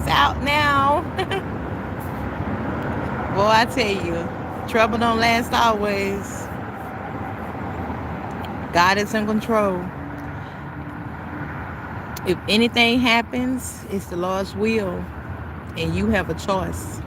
It's out now. Boy, I tell you, trouble don't last always. God is in control. If anything happens, it's the Lord's will, and you have a choice.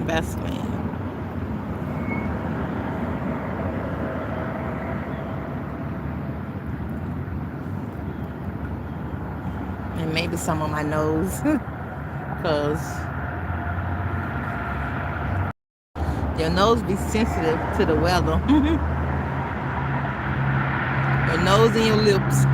Best man. And maybe some of my nose, because your nose be sensitive to the weather. Your nose and your lips.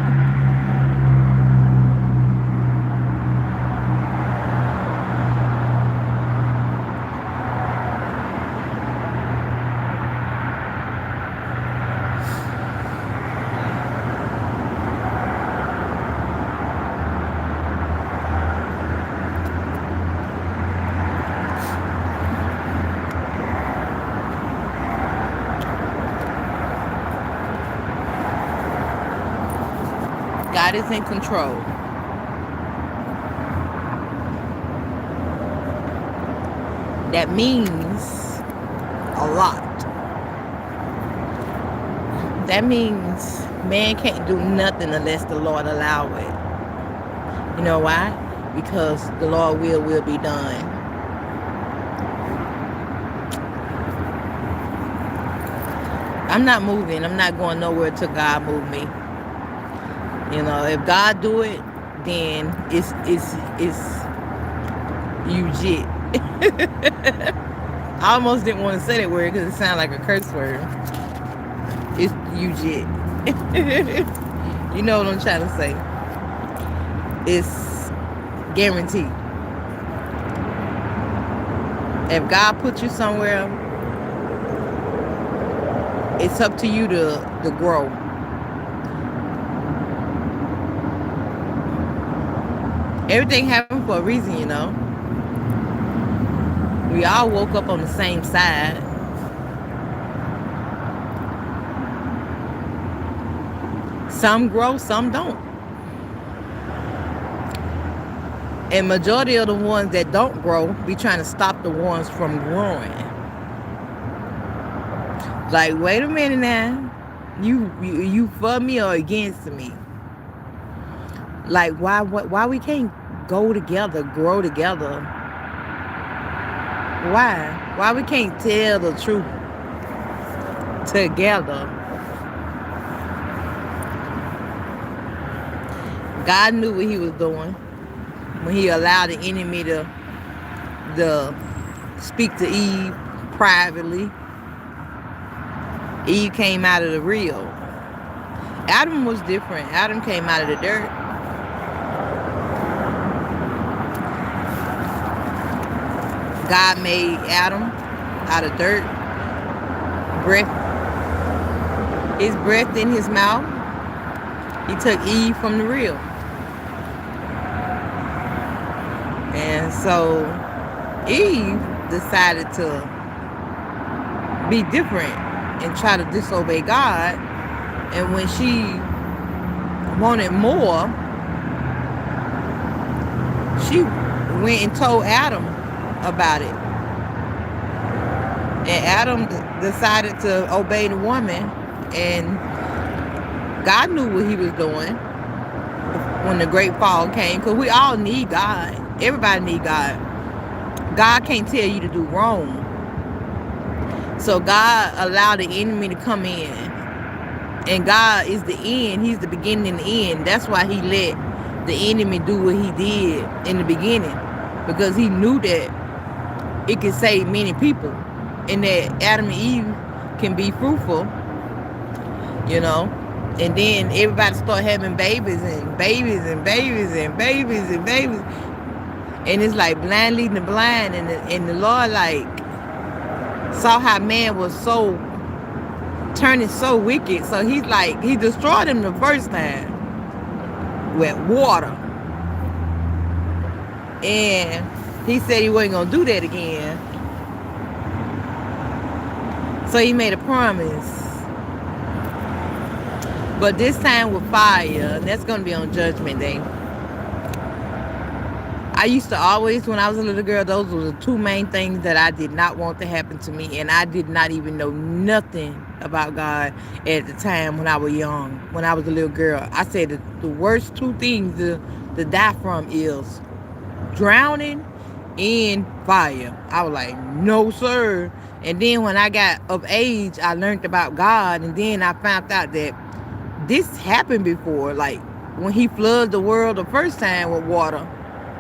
God is in control. That means a lot. That means man can't do nothing unless the Lord allow it. You know why? Because the Lord will be done. I'm not moving. I'm not going nowhere till God move me. You know, if God do it, then it's legit. I almost didn't want to say that word because it sounded like a curse word. It's legit. You know what I'm trying to say. It's guaranteed. If God put you somewhere, it's up to you to grow. Everything happened for a reason, you know. We all woke up on the same side. Some grow, some don't. And majority of the ones that don't grow be trying to stop the ones from growing. Like, wait a minute now. You for me or against me? Like, why we can't go together, grow together? Why we can't tell the truth together? God knew what he was doing when he allowed the enemy to speak to Eve privately. Eve came out of the real. Adam was different. Adam came out of the dirt. God made Adam out of dirt. His breath in his mouth. He took Eve from the real. And so Eve decided to be different and try to disobey God. And when she wanted more, she went and told Adam about it. And Adam decided to obey the woman, and God knew what he was doing when the great fall came, because we all need God. Everybody need God. God can't tell you to do wrong. So God allowed the enemy to come in. And God is the end. He's the beginning and the end. That's why he let the enemy do what he did in the beginning. Because he knew that it could save many people. And that Adam and Eve can be fruitful. You know. And then everybody start having babies and babies and babies and babies and babies. And it's like blind leading the blind. And the Lord like saw how man was so turning so wicked. So he's like, he destroyed him the first time with water. And he said he wasn't going to do that again. So he made a promise. But this time with fire, and that's going to be on Judgment Day. I used to always, when I was a little girl, those were the two main things that I did not want to happen to me. And I did not even know nothing about God at the time when I was young, when I was a little girl. I said the worst two things to die from is drowning and fire. I was like, no, sir. And then when I got of age, I learned about God. And then I found out that this happened before. Like when he flooded the world the first time with water.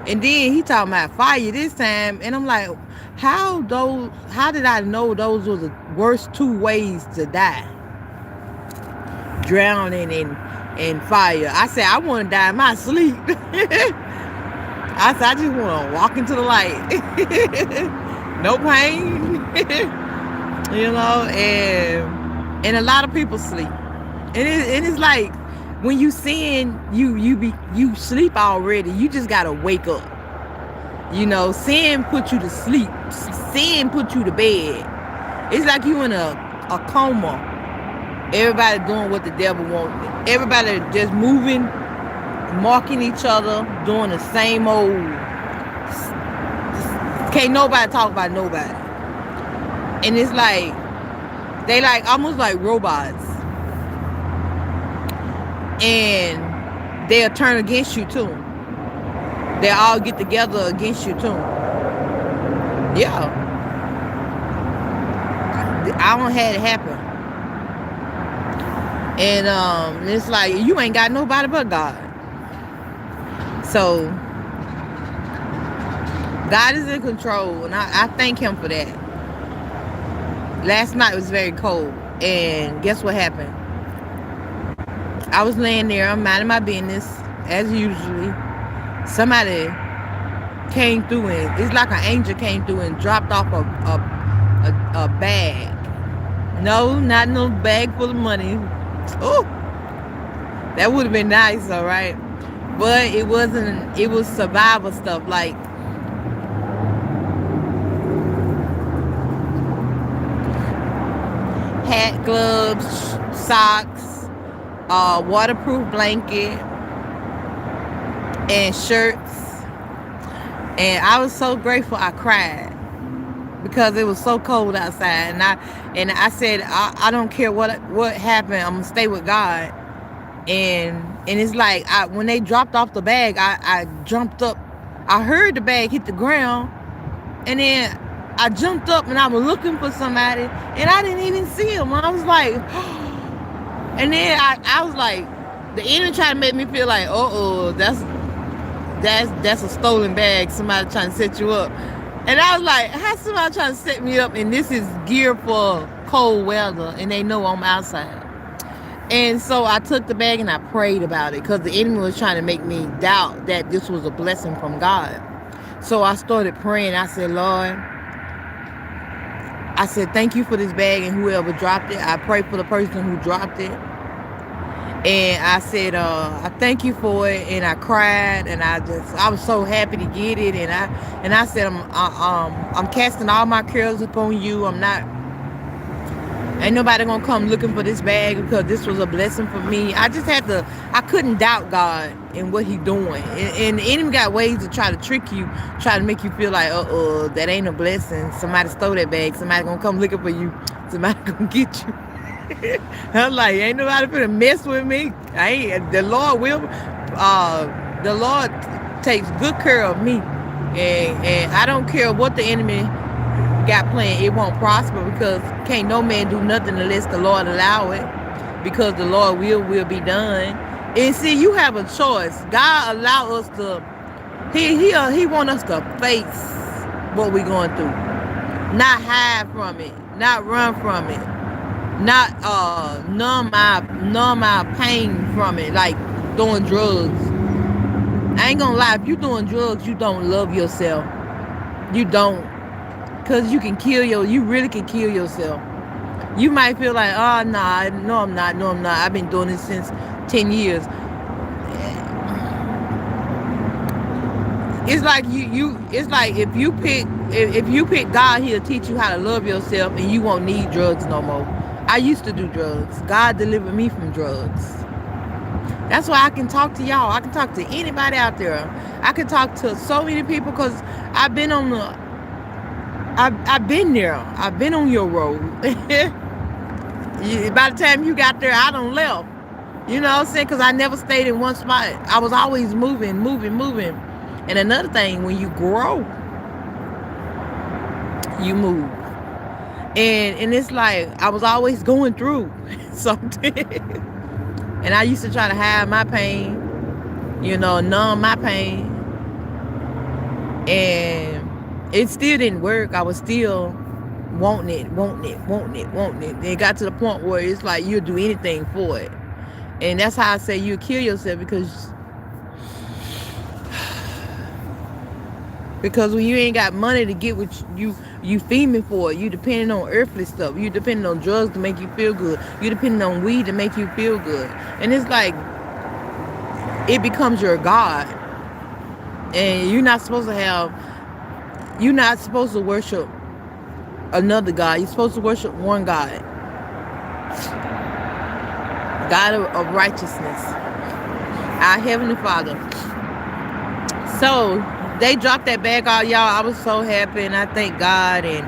And then he talking about fire this time. And I'm like, how did I know those were the worst two ways to die? Drowning and fire. I said, I want to die in my sleep. I said, I just want to walk into the light. No pain. You know, and a lot of people sleep. And it's like, when you sin, you sleep already. You just gotta wake up. You know, sin put you to sleep. Sin put you to bed. It's like you in a coma. Everybody doing what the devil wants. Everybody just moving, marking each other, doing the same old. Can't nobody talk about nobody. And it's like, they like almost like robots. And they'll turn against you too. They'll all get together against you too. Yeah. I don't had it happen. And it's like, you ain't got nobody but God. So God is in control, and I thank him for that. Last night was very cold, and guess what happened? I was laying there, I'm minding my business, as usually. Somebody came through, and it's like an angel came through and dropped off a bag. No, not no bag full of money. Oh, that would have been nice, all right? But it wasn't, it was survival stuff, like hat, gloves, socks, waterproof blanket, and shirts. And I was so grateful I cried because it was so cold outside. And I said, I don't care what happened, I'm gonna stay with God. And it's like, when they dropped off the bag, I jumped up. I heard the bag hit the ground, and then I jumped up and I was looking for somebody, and I didn't even see him. I was like, and then I was like, the enemy tried to make me feel like, that's a stolen bag. Somebody trying to set you up. And I was like, how somebody trying to set me up? And this is gear for cold weather, and they know I'm outside. And so I took the bag and I prayed about it, because the enemy was trying to make me doubt that this was a blessing from God. So I started praying. I said, Lord, I said, thank you for this bag and whoever dropped it. I prayed for the person who dropped it. And I said, I thank you for it. And I cried, and I was so happy to get it. And I said, I'm casting all my cares upon you. Ain't nobody gonna come looking for this bag, because this was a blessing for me. I couldn't doubt God and what he doing. And the enemy got ways to try to trick you, try to make you feel like, that ain't a blessing. Somebody stole that bag. Somebody gonna come looking for you. Somebody gonna get you. I'm like, ain't nobody finna mess with me. The Lord takes good care of me. And I don't care what the enemy got planned, it won't prosper, because can't no man do nothing unless the Lord allow it, because the Lord will be done. And see, you have a choice. God allow us to, he want us to face what we're going through, not hide from it, not run from it. not numb my pain from it, like doing drugs. I ain't gonna lie, if you doing drugs, you don't love yourself. You don't, cause you really can kill yourself. You might feel like, oh nah, no I'm not, no I'm not. I've been doing this since 10 years. It's like it's like if you pick God, he'll teach you how to love yourself and you won't need drugs no more. I used to do drugs. God delivered me from drugs. That's why I can talk to y'all. I can talk to anybody out there. I can talk to so many people because I've been on the I've been there. I've been on your road. By the time you got there, I done left. You know what I'm saying? Because I never stayed in one spot. I was always moving, moving, moving. And another thing, when you grow, you move. And it's like I was always going through something. And I used to try to hide my pain, numb my pain. And it still didn't work. I was still wanting it, wanting it, wanting it, wanting it. And it got to the point where it's like you'll do anything for it. And that's how I say you kill yourself, because when you ain't got money to get what you fiending for, you depending on earthly stuff. You depending on drugs to make you feel good. You depending on weed to make you feel good. And it's like it becomes your God. And you're not supposed to worship another God. You're supposed to worship one God. God of righteousness. Our Heavenly Father. So they dropped that bag out, y'all. I was so happy, and I thank God. And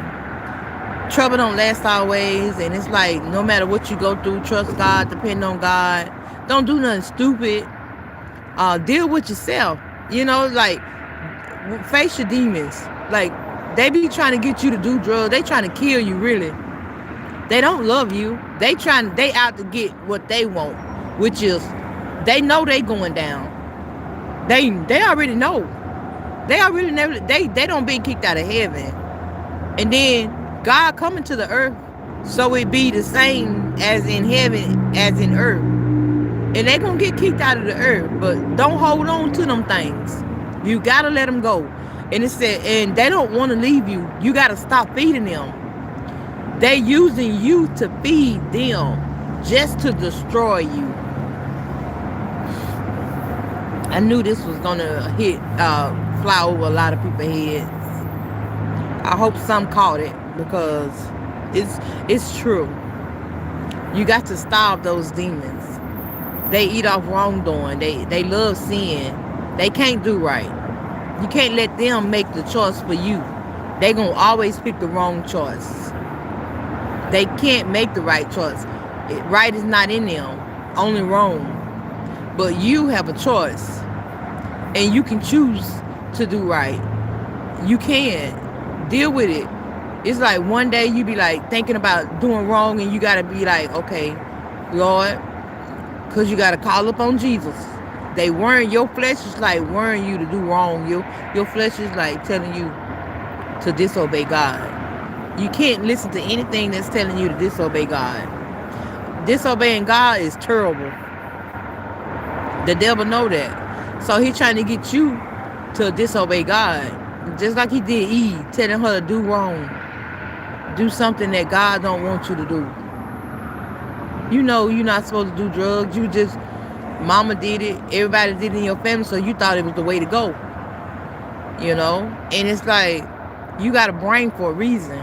trouble don't last always. And it's like no matter what you go through, trust God, depend on God. Don't do nothing stupid. Deal with yourself. Like face your demons. Like they be trying to get you to do drugs. They trying to kill you, really. They don't love you. They out to get what they want, which is they know they going down. They already know. They already never they don't be kicked out of heaven. And then God coming to the earth so it be the same as in heaven as in earth. And they gonna get kicked out of the earth, but don't hold on to them things. You gotta let them go. And it said, and they don't want to leave you. You gotta stop feeding them. They using you to feed them just to destroy you. I knew this was gonna fly over a lot of people's heads. I hope some caught it because it's true. You got to stop those demons. They eat off wrongdoing. They love sin. They can't do right. You can't let them make the choice for you. They gonna always pick the wrong choice. They can't make the right choice. Right is not in them, only wrong. But you have a choice, and you can choose to do right. You can deal with it. It's like one day you be like thinking about doing wrong, and you gotta be like, okay, Lord, because you gotta call upon Jesus. They weren't, your flesh is like warning you to do wrong. Your flesh is like telling you to disobey God. You can't listen to anything that's telling you to disobey God. Disobeying God is terrible. The devil know that. So he's trying to get you to disobey God. Just like he did Eve, telling her to do wrong. Do something that God don't want you to do. You know you're not supposed to do drugs. You just, mama did it. Everybody did it in your family, so you thought it was the way to go. And it's like, you got a brain for a reason.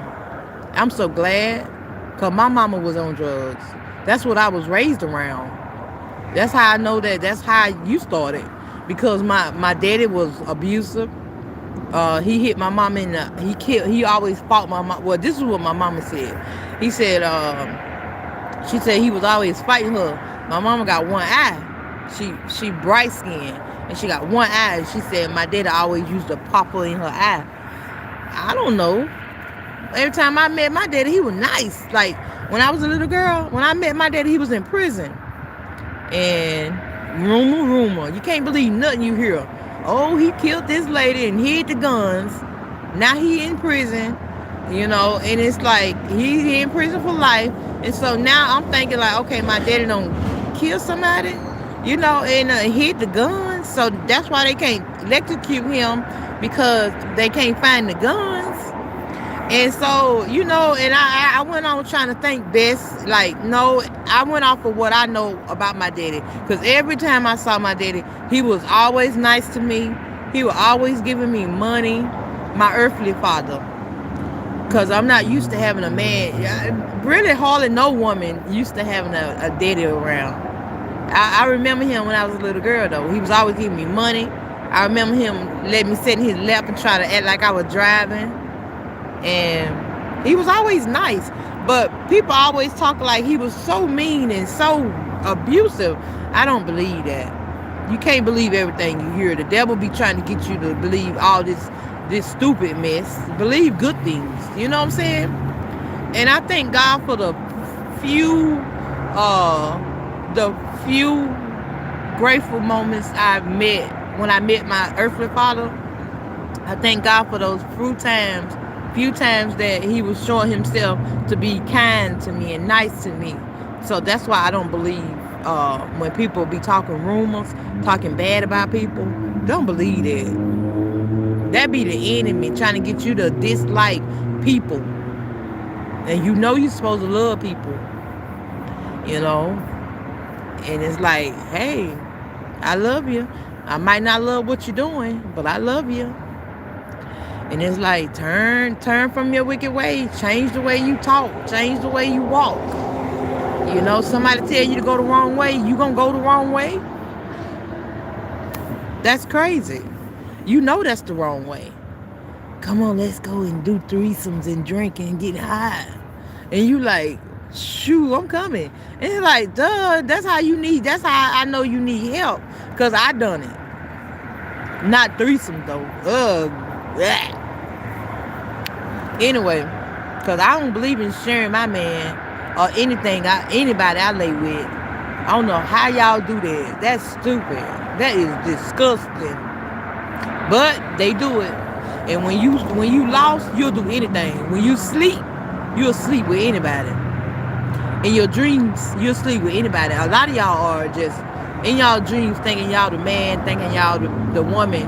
I'm so glad, because my mama was on drugs. That's what I was raised around. That's how I know that's how you started. Because my daddy was abusive. He hit my mom he always fought my mom. Well, this is what my mama said. He said, she said he was always fighting her. My mama got one eye. She bright skinned, and she got one eye. She said my daddy always used to pop her in her eye. I don't know. Every time I met my daddy, he was nice. Like, when I was a little girl, when I met my daddy, he was in prison. And rumor. You can't believe nothing you hear. Oh, he killed this lady and hid the guns. Now he in prison. And it's like he in prison for life. And so now I'm thinking like, okay, my daddy don't kill somebody, and hit the gun. So that's why they can't electrocute him, because they can't find the guns. And so, and I went on trying to think best. Like, no, I went off of what I know about my daddy. Because every time I saw my daddy, he was always nice to me. He was always giving me money. My earthly father. Because I'm not used to having a man. Really, hardly no woman used to having a daddy around. I remember him when I was a little girl, though. He was always giving me money. I remember him letting me sit in his lap and try to act like I was driving. And he was always nice. But people always talk like he was so mean and so abusive. I don't believe that. You can't believe everything you hear. The devil be trying to get you to believe all this stupid mess. Believe good things. You know what I'm saying? And I thank God for the few grateful moments I've met when I met my earthly father. I thank God for those few times that he was showing himself to be kind to me and nice to me. So that's why I don't believe when people be talking rumors, talking bad about people. Don't believe that. That be the enemy trying to get you to dislike people. And you're supposed to love people. And it's like, hey, I love you. I might not love what you're doing, but I love you. And it's like, turn from your wicked ways. Change the way you talk. Change the way you walk. Somebody tell you to go the wrong way, you gonna go the wrong way? That's crazy. That's the wrong way. Come on, let's go and do threesomes and drink and get high. And you like, shoot, I'm coming. And it's like, duh, that's how I know you need help. Because I done it. Not threesome, though. Ugh. Anyway, because I don't believe in sharing my man or anybody I lay with. I don't know how y'all do that. That's stupid. That is disgusting. But they do it. And when you lost, you'll do anything. When you sleep, you'll sleep with anybody. In your dreams, you'll sleep with anybody. A lot of y'all are just in y'all dreams thinking y'all the man, thinking y'all the woman,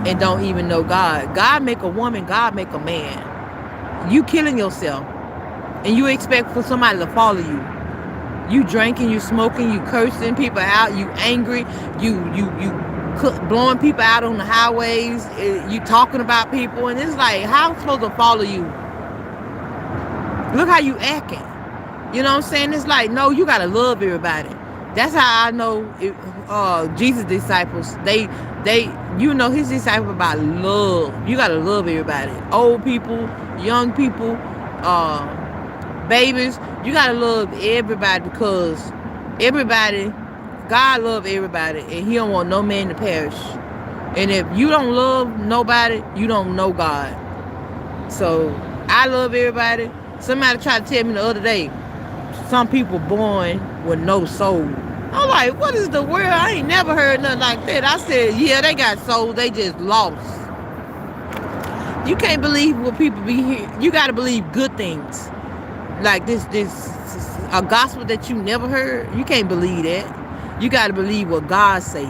and don't even know God. God make a woman, God make a man. You killing yourself. And you expect for somebody to follow you. You drinking, you smoking, you cursing people out, you angry, you blowing people out on the highways, you talking about people, and it's like, how am I supposed to follow you? Look how you acting. You know what I'm saying? It's like, no, you gotta love everybody. That's how I know Jesus' disciples. They his disciples about love. You gotta love everybody. Old people, young people, babies. You gotta love everybody, because everybody, God love everybody, and he don't want no man to perish. And if you don't love nobody, you don't know God. So I love everybody. Somebody tried to tell me the other day, some people born with no soul. I'm like, what is the world? I ain't never heard nothing like that. I said, yeah, they got souls, they just lost. You can't believe what people be here. You got to believe good things. Like this a gospel that you never heard. You can't believe that. You got to believe what God say.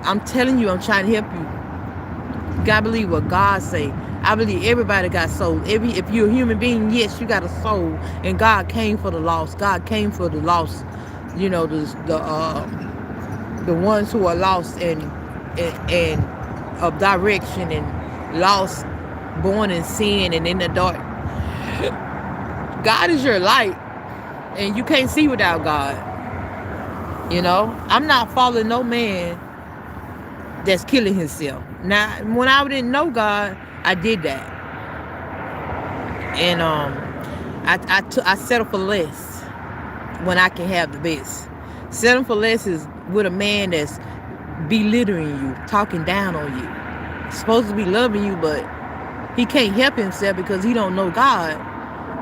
I'm telling you, I'm trying to help you. You got to believe what God say. I believe everybody got souls. If you're a human being, yes, you got a soul. And God came for the lost. God came for the lost. The ones who are lost and of direction and lost, born in sin and in the dark. God is your light, and you can't see without God. I'm not following no man that's killing himself. Now, when I didn't know God, I did that, and I settle for less when I can have the best. Settling for less is with a man that's belittling you, talking down on you. He's supposed to be loving you, but he can't help himself because he don't know God.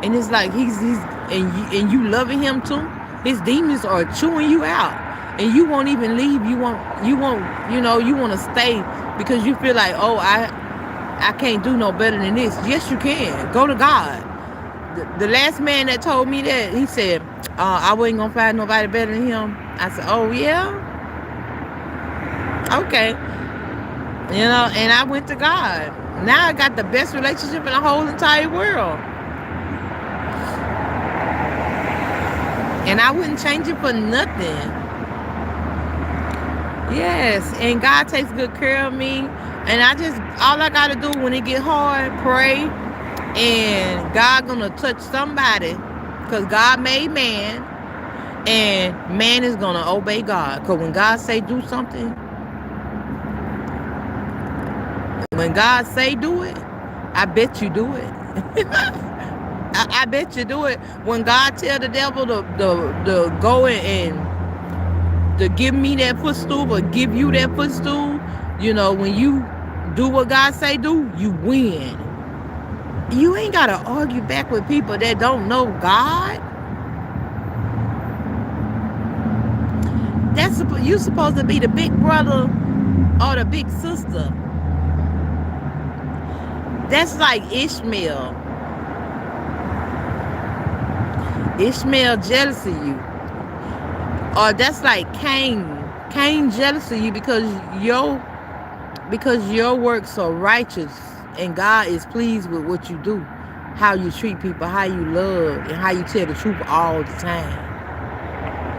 And it's like and you loving him too. His demons are chewing you out, and you won't even leave. You want to stay because you feel like, oh, I can't do no better than this. Yes, you can. Go to God. The last man that told me that, he said, I wasn't going to find nobody better than him. I said, oh, yeah? Okay. You know, and I went to God. Now I got the best relationship in the whole entire world. And I wouldn't change it for nothing. Yes, and God takes good care of me. And all I got to do when it get hard, pray. And God gonna touch somebody, because God made man, and man is gonna obey God. Because when God say do something, when God say do it, I bet you do it. I bet you do it. When God tell the devil to go and to give me that footstool or give you that footstool, you know, when you do what God say do, you win. You ain't got to argue back with people that don't know God. You supposed to be the big brother or the big sister. That's like Ishmael. Ishmael jealous of you. Or that's like Cain. Cain jealous of you because your works are righteous. And God is pleased with what you do, how you treat people, how you love, and how you tell the truth all the time.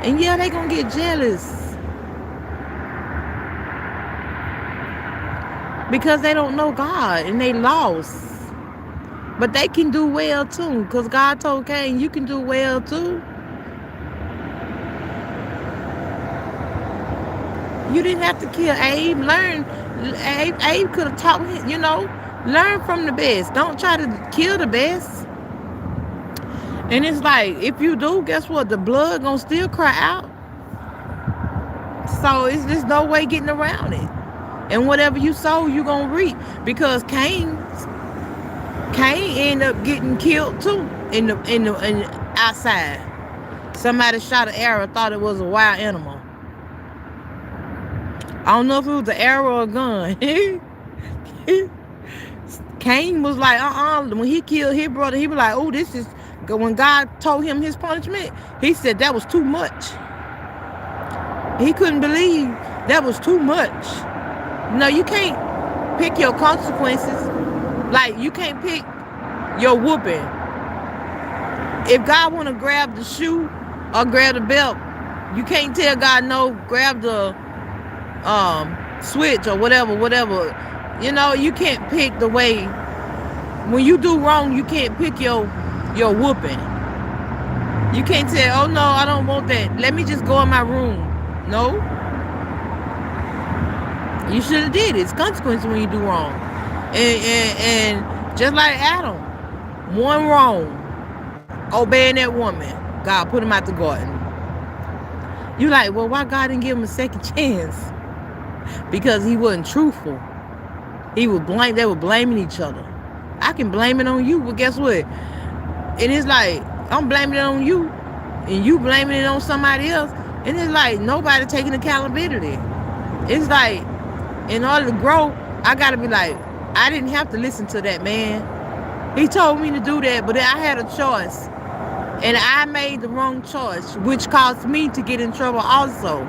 And yeah, they gonna get jealous because they don't know God and they lost. But they can do well too, because God told Cain, you can do well too. You didn't have to kill Abe. Abe could have taught him, you know. Learn from the best. Don't try to kill the best. And it's like, if you do, guess what? The blood gonna still cry out. So there's no way getting around it. And whatever you sow, you gonna reap. Because Cain ended up getting killed too in outside. Somebody shot an arrow, thought it was a wild animal. I don't know if it was an arrow or a gun. Cain was like, when he killed his brother, he was like, oh, this is, when God told him his punishment, he said that was too much. He couldn't believe that was too much. No, you can't pick your consequences. Like, you can't pick your whooping. If God want to grab the shoe or grab the belt, you can't tell God, no, grab the switch or whatever. You know, you can't pick the way. When you do wrong, you can't pick your whooping. You can't say, oh no, I don't want that. Let me just go in my room. No. You should have did it. It's consequences when you do wrong. And just like Adam, one wrong, obeying that woman, God put him out the garden. You like, well, why God didn't give him a second chance? Because he wasn't truthful. They were blaming each other. I can blame it on you, but guess what? And it's like, I'm blaming it on you, and you blaming it on somebody else, and it's like nobody taking accountability. It's like, in order to grow, I gotta be like, I didn't have to listen to that man. He told me to do that, but I had a choice, and I made the wrong choice, which caused me to get in trouble also.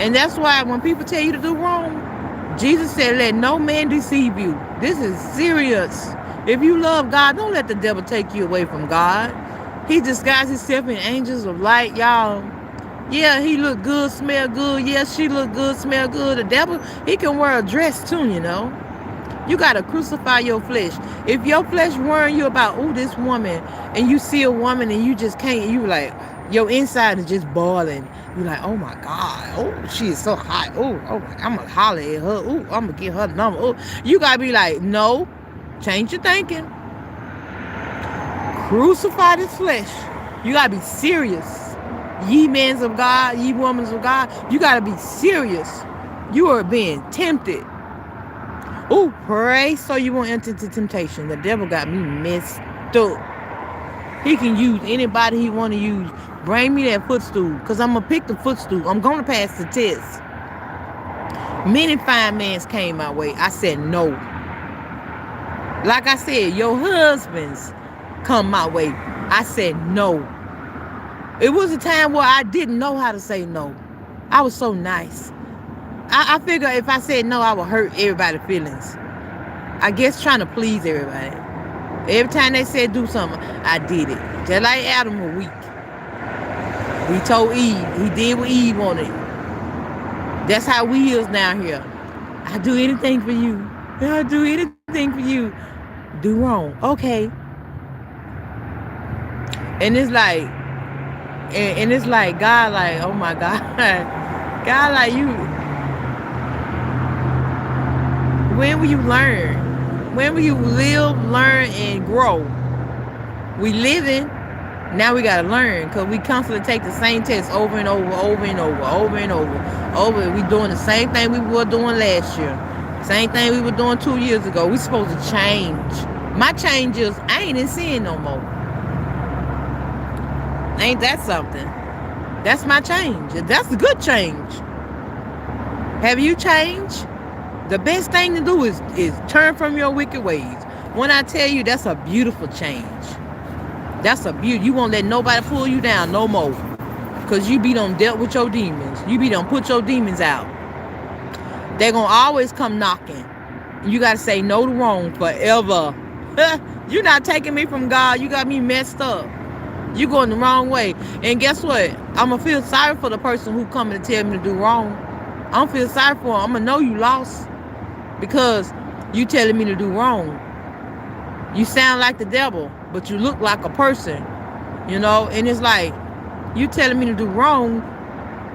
And that's why when people tell you to do wrong, Jesus said, let no man deceive you. This is serious. If you love God, don't let the devil take you away from God. He disguised himself in angels of light, y'all. Yeah, he look good, smell good. Yeah, she look good, smell good. The devil, he can wear a dress too, you know. You got to crucify your flesh. If your flesh worrying you about, oh, this woman, and you see a woman and you just can't, you like, your inside is just boiling. You're like, oh my God, oh, she is so hot. Oh, I'm going to holler at her. Oh, I'm going to get her number. Oh, you got to be like, no, change your thinking. Crucify this flesh. You got to be serious. Ye men of God, ye women of God, you got to be serious. You are being tempted. Oh, pray so you won't enter into temptation. The devil got me messed up. He can use anybody he want to use. Bring me that footstool, because I'm going to pick the footstool. I'm going to pass the test. Many fine men came my way. I said no. Like I said, your husbands come my way. I said no. It was a time where I didn't know how to say no. I was so nice. I figure if I said no, I would hurt everybody's feelings. I guess trying to please everybody. Every time they said do something, I did it. Just like Adam was weak. He told Eve. He did what Eve wanted. That's how we is now here. I do anything for you. I do anything for you. Do wrong. Okay. And it's like, and it's like God, like, oh my God, God, like you. When will you learn? When will you live, learn, and grow? We living. Now we gotta learn, because we constantly take the same test over and over, over and over, over and over. We doing the same thing we were doing last year. Same thing we were doing 2 years ago. We supposed to change. My change is I ain't in sin no more. Ain't that something? That's my change. That's a good change. Have you changed? The best thing to do is turn from your wicked ways. When I tell you, that's a beautiful change. That's a beauty. You won't let nobody pull you down no more. Because you be done dealt with your demons. You be done put your demons out. They're going to always come knocking. You got to say no to wrong forever. You're not taking me from God. You got me messed up. You going the wrong way. And guess what? I'm going to feel sorry for the person who coming to tell me to do wrong. I'm going to feel sorry for them. I'm going to know you lost. Because you telling me to do wrong. You sound like the devil, but you look like a person, you know. And it's like, you telling me to do wrong,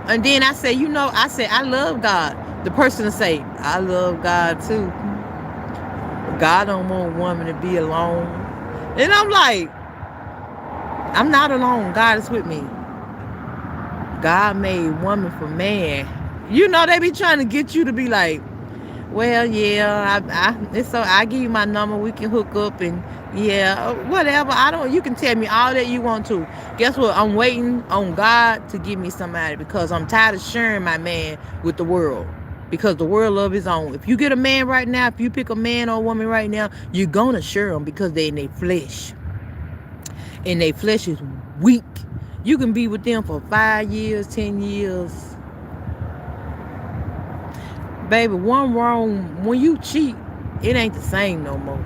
and then I say, I love God. The person will say, I love God too. God don't want a woman to be alone. And I'm like, I'm not alone. God is with me. God made woman for man. You know, they be trying to get you to be like, well, yeah, I give you my number, we can hook up, and yeah, whatever. You can tell me all that you want to. Guess what? I'm waiting on God to give me somebody, because I'm tired of sharing my man with the world, because the world love his own. If you get a man right now, if you pick a man or a woman right now, you're going to share them, because they're in their flesh. And their flesh is weak. You can be with them for 5 years, 10 years. Baby, one wrong, when you cheat, it ain't the same no more.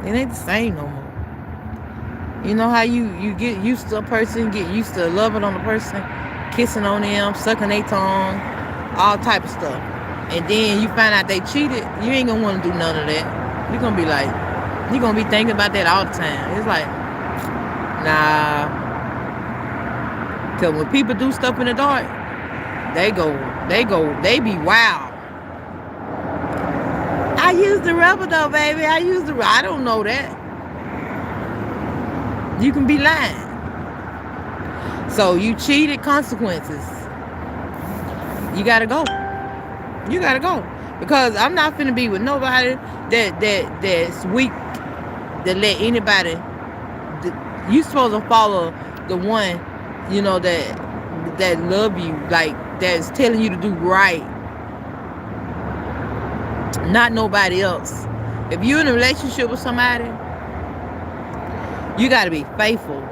It ain't the same no more. You know how you get used to a person, get used to loving on a person, kissing on them, sucking their tongue, all type of stuff. And then you find out they cheated, you ain't gonna want to do none of that. You're gonna be like, you're gonna be thinking about that all the time. It's like, nah. Because when people do stuff in the dark, they be wild. I use the rubber though, baby. I don't know that. You can be lying. So you cheated, consequences. You gotta go. You gotta go. Because I'm not finna be with nobody that's weak, that let anybody. You supposed to follow the one, you know, that love you, like that's telling you to do right, not nobody else. If you're in a relationship with somebody, you got to be faithful.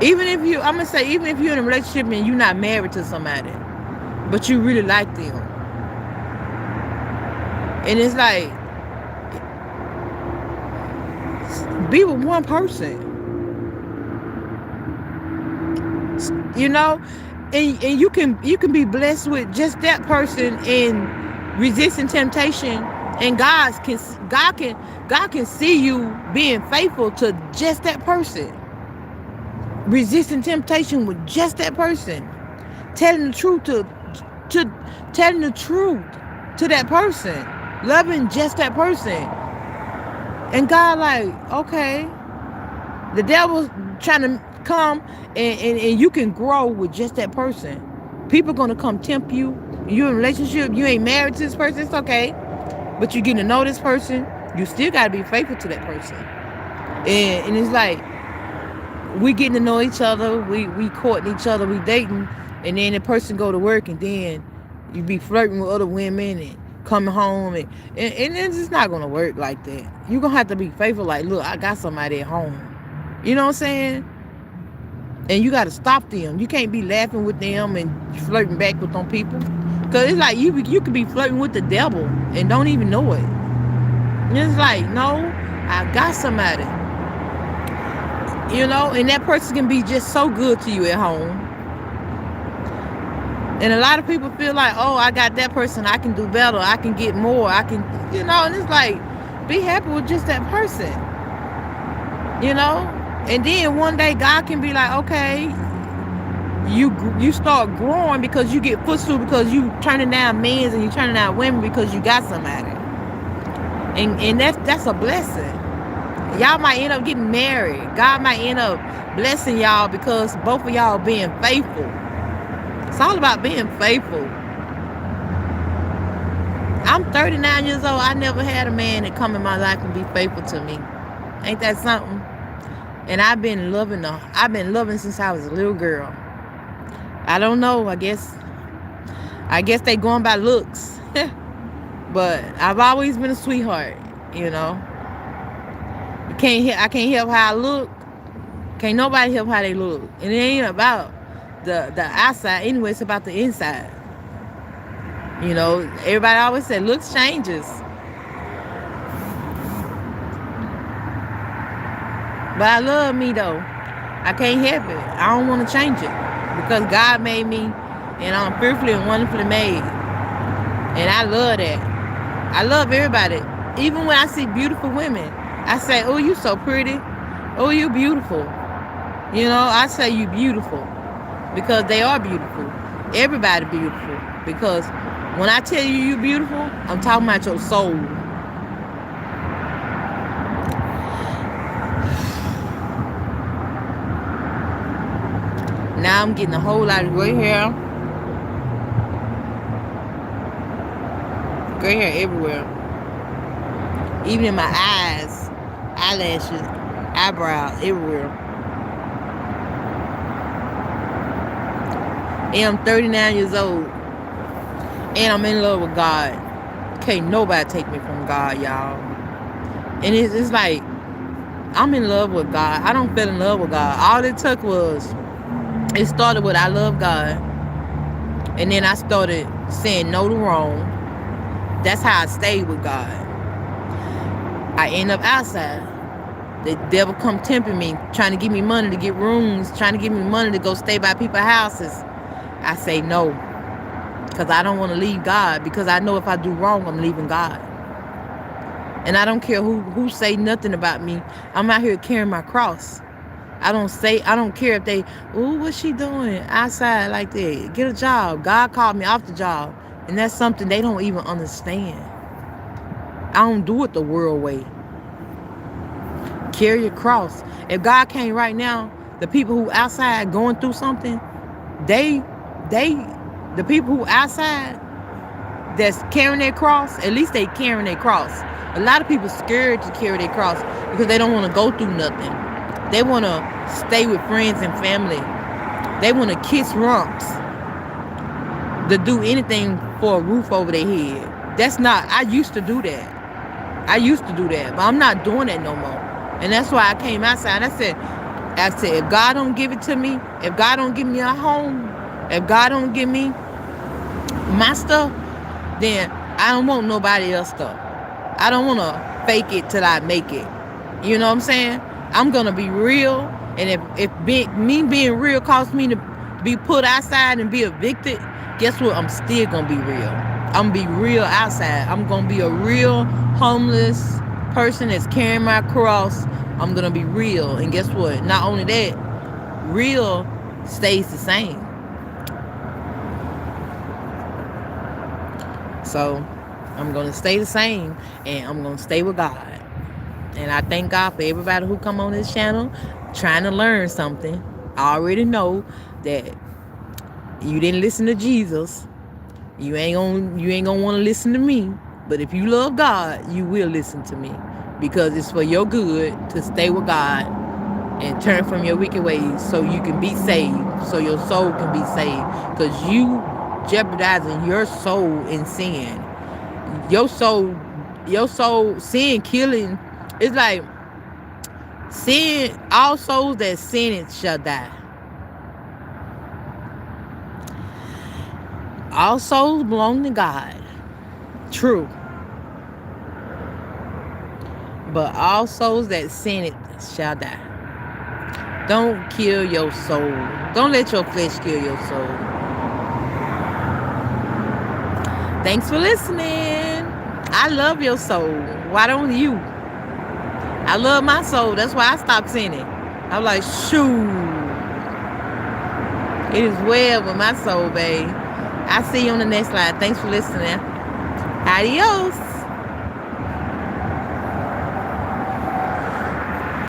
Even if you're in a relationship and you're not married to somebody, but you really like them, and it's like, be with one person. You know, and you can be blessed with just that person and resisting temptation, and God can see you being faithful to just that person, resisting temptation with just that person, telling the truth to that person, loving just that person. And God like, okay, the devil's trying to come and you can grow with just that person. People gonna come tempt you. You're in a relationship, you ain't married to this person, it's okay. But you getting to know this person, you still gotta be faithful to that person. And it's like, we getting to know each other, we courting each other, we dating, And then the person go to work, and then you be flirting with other women and coming home, and it's just not gonna work like that. You're gonna have to be faithful. Like, look, I got somebody at home. You know what I'm saying? And you got to stop them. You can't be laughing with them and flirting back with them people. Because it's like you could be flirting with the devil and don't even know it. And it's like, no, I got somebody. You know, and that person can be just so good to you at home. And a lot of people feel like, oh, I got that person, I can do better, I can get more, I can, you know, and it's like, be happy with just that person. You know? And then one day God can be like, okay, you start growing because you get footstool, because you turning down men and you turning down women because you got somebody. And that's a blessing. Y'all might end up getting married. God might end up blessing y'all because both of y'all being faithful. It's all about being faithful. I'm 39 years old. I never had a man that come in my life and be faithful to me. Ain't that something? And I've been loving since I was a little girl. I don't know. I guess they going by looks. But I've always been a sweetheart, you know. I can't help how I look. Can't nobody help how they look. And it ain't about the outside anyway, it's about the inside. You know, everybody always said looks changes. But I love me though. I can't help it. I don't want to change it. Because God made me, and I'm fearfully and wonderfully made. And I love that. I love everybody. Even when I see beautiful women, I say, oh, you so pretty. Oh, you beautiful. You know, I say you beautiful. Because they are beautiful. Everybody beautiful. Because when I tell you beautiful, I'm talking about your soul. Now I'm getting a whole lot of gray hair. Gray hair everywhere. Even in my eyes, eyelashes, eyebrows, everywhere. And I'm 39 years old. And I'm in love with God. Can't nobody take me from God, y'all. And it's like, I'm in love with God. I don't feel in love with God. All it took was, it started with I love God. And then I started saying no to wrong. That's how I stayed with God. I end up outside. The devil come tempting me, trying to give me money to get rooms, trying to give me money to go stay by people's houses. I say no. Because I don't want to leave God. Because I know if I do wrong, I'm leaving God. And I don't care who say nothing about me. I'm out here carrying my cross. I don't care if they, ooh, what's she doing outside like that? Get a job. God called me off the job. And that's something they don't even understand. I don't do it the world way. Carry your cross. If God came right now, the people who outside going through something, the people who outside that's carrying their cross, at least they carrying their cross. A lot of people scared to carry their cross because they don't want to go through nothing. They want to stay with friends and family. They want to kiss rumps. To do anything for a roof over their head. That's not, I used to do that. But I'm not doing that no more. And that's why I came outside. I said, if God don't give it to me, if God don't give me a home, if God don't give me my stuff, then I don't want nobody else's stuff. I don't want to fake it till I make it. You know what I'm saying? I'm going to be real. And if me being real caused me to be put outside and be evicted, guess what? I'm still going to be real. I'm going to be real outside. I'm going to be a real homeless person that's carrying my cross. I'm going to be real. And guess what? Not only that, real stays the same. So I'm going to stay the same, and I'm going to stay with God. And I thank God for everybody who come on this channel trying to learn something. I already know that you didn't listen to Jesus. You ain't gonna want to listen to me. But if you love God, you will listen to me, because it's for your good to stay with God and turn from your wicked ways so you can be saved, so your soul can be saved. Because you jeopardizing your soul in sin. Your soul, sin killing. It's like sin, all souls that sin it shall die. All souls belong to God. True. But all souls that sin it shall die. Don't kill your soul. Don't let your flesh kill your soul. Thanks for listening. I love your soul. Why don't you? I love my soul. That's why I stopped sinning. I'm like, shoo. It is well with my soul, babe. I'll see you on the next slide. Thanks for listening. Adios.